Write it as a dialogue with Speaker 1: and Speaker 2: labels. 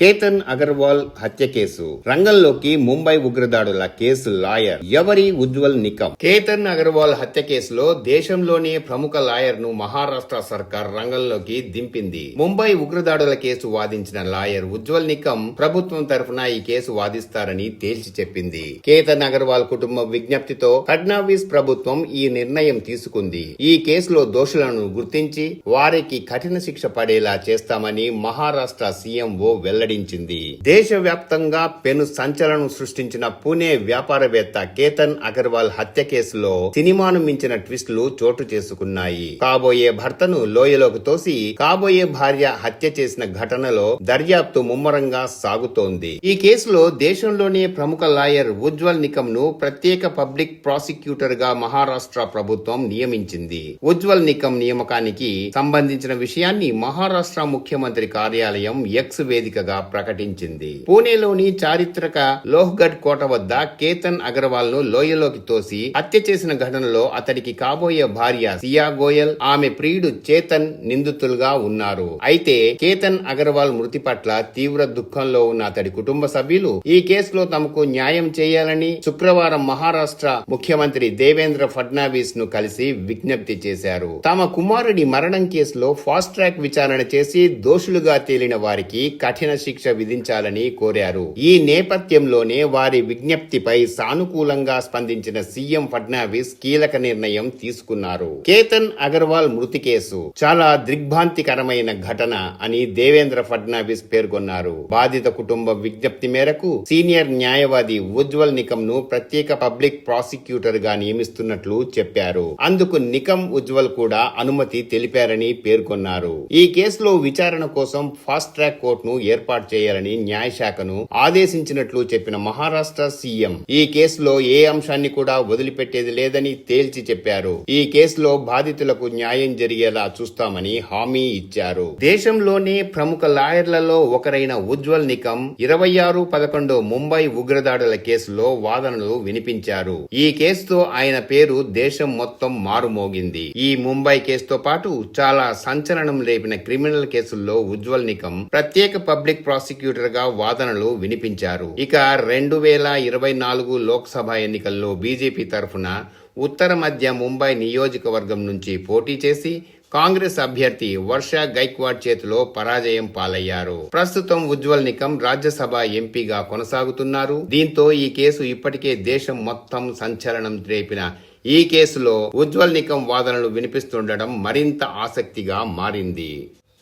Speaker 1: కేతన్ అగర్వాల్ హత్య కేసు రంగంలోకి Mumbai ఉగ్రదాడుల case lawyer ఎవరి ఉజ్వల్ నికమ్. కేతన్ అగర్వాల్ హత్య కేసులో దేశంలోనే ప్రముఖ లాయర్ ను మహారాష్ట్ర సర్కార్ రంగంలోకి దింపింది. ముంబై ఉగ్రదాడుల కేసు వాదించిన లాయర్ ఉజ్వల్ నికమ్ ప్రభుత్వం తరఫున ఈ కేసు వాదిస్తారని తేల్చి చెప్పింది. కేతన్ అగర్వాల్ కుటుంబం విజ్ఞప్తితో ఫడ్నవీస్ ప్రభుత్వం ఈ నిర్ణయం తీసుకుంది. ఈ కేసులో దోషులను గుర్తించి వారికి కఠిన శిక్ష పడేలా చేస్తామని మహారాష్ట్ర సీఎంఓ వెల్లడించింది. దేశవ్యాప్తంగా పెను సంచలనం సృష్టించిన పూణే వ్యాపారవేత్త కేతన్ అగర్వాల్ హత్య కేసులో సినిమాను మించిన ట్విస్టులు చోటు చేసుకున్నాయి. కాబోయే భర్తను లోయలోకి తోసి కాబోయే భార్య హత్య చేసిన ఘటనలో దర్యాప్తు ముమ్మరంగా సాగుతోంది. ఈ కేసులో దేశంలోనే ప్రముఖ లాయర్ ఉజ్వల్ నికమ్ ను ప్రత్యేక పబ్లిక్ ప్రాసిక్యూటర్ గా మహారాష్ట్ర ప్రభుత్వం నియమించింది. ఉజ్వల్ నికమ్ నియామకానికి సంబంధించిన విషయాన్ని మహారాష్ట్ర ముఖ్యమంత్రి కార్యాలయం ఎక్స్ వేదికగా ప్రకటించింది. పూణేలోని చారిత్రక లోహ్గఢ్ కోట వద్ద కేతన్ అగర్వాల్ ను లోయలోకి తోసి హత్య చేసిన ఘటనలో అతడికి కాబోయే భార్య సియా గోయల్, ఆమె ప్రియుడు చేతన్ నిందితులుగా ఉన్నారు. అయితే కేతన్ అగర్వాల్ మృతి పట్ల తీవ్ర దుఃఖంలో ఉన్న అతడి కుటుంబ సభ్యులు ఈ కేసులో తమకు న్యాయం చేయాలని శుక్రవారం మహారాష్ట్ర ముఖ్యమంత్రి దేవేంద్ర ఫడ్నవీస్ ను కలిసి విజ్ఞప్తి చేశారు. తమ కుమారుడి మరణం కేసులో ఫాస్ట్ ట్రాక్ విచారణ చేసి దోషులుగా తేలిన వారికి కఠిన శిక్ష విధించాలని కోరారు. ఈ నేపథ్యంలోనే వారి విజ్ఞప్తిపై సానుకూలంగా స్పందించిన సీఎం ఫడ్నవీస్ కీలక నిర్ణయం తీసుకున్నారు. కేతన్ అగర్వాల్ మృతి కేసు చాలా దిగ్భ్రాంతికరమైన ఘటన అని దేవేంద్ర ఫడ్నవీస్ పేర్కొన్నారు. బాధిత కుటుంబ విజ్ఞప్తి మేరకు సీనియర్ న్యాయవాది ఉజ్వల్ నికమ్ ను ప్రత్యేక పబ్లిక్ ప్రాసిక్యూటర్ గా నియమిస్తున్నట్లు చెప్పారు. అందుకు నికమ్ ఉజ్వల్ కూడా అనుమతి తెలిపారని పేర్కొన్నారు. ఈ కేసులో విచారణ కోసం ఫాస్ట్ ట్రాక్ కోర్టును ఏర్పాటు చేయాలని న్యాయశాఖను ఆదేశించినట్లు చెప్పిన మహారాష్ట్ర సీఎం ఈ కేసులో ఏ అంశాన్ని కూడా వదిలిపెట్టేది లేదని తేల్చి చెప్పారు. ఈ కేసులో బాధితులకు న్యాయం జరిగేలా చూస్తామని హామీ ఇచ్చారు. దేశంలోనే ప్రముఖ లాయర్లలో ఒకరైన ఉజ్వల్ నికమ్ 26/11 ముంబై ఉగ్రదాడుల కేసులో వాదనలు వినిపించారు. ఈ కేసుతో ఆయన పేరు దేశం మొత్తం మారుమోగింది. ఈ ముంబై కేసుతో పాటు చాలా సంచలనం రేపిన క్రిమినల్ కేసుల్లో ఉజ్వల్ నికమ్ ప్రత్యేక పబ్లిక్ ప్రాసిక్యూటర్ గా వాదనలు వినిపించారు. ఇక 2024 లోక్సభ ఎన్నికల్లో బీజేపీ తరఫున ఉత్తర మధ్య ముంబై నియోజకవర్గం నుంచి పోటీ చేసి కాంగ్రెస్ అభ్యర్థి వర్ష గైక్వాడ్ చేతిలో పరాజయం పాలయ్యారు. ప్రస్తుతం ఉజ్వల్ నికమ్ రాజ్యసభ ఎంపీగా కొనసాగుతున్నారు. దీంతో ఈ కేసు ఇప్పటికే దేశం మొత్తం సంచలనం రేపిన ఈ కేసులో ఉజ్వల్ నికమ్ వాదనలు వినిపిస్తుండడం మరింత ఆసక్తిగా మారింది.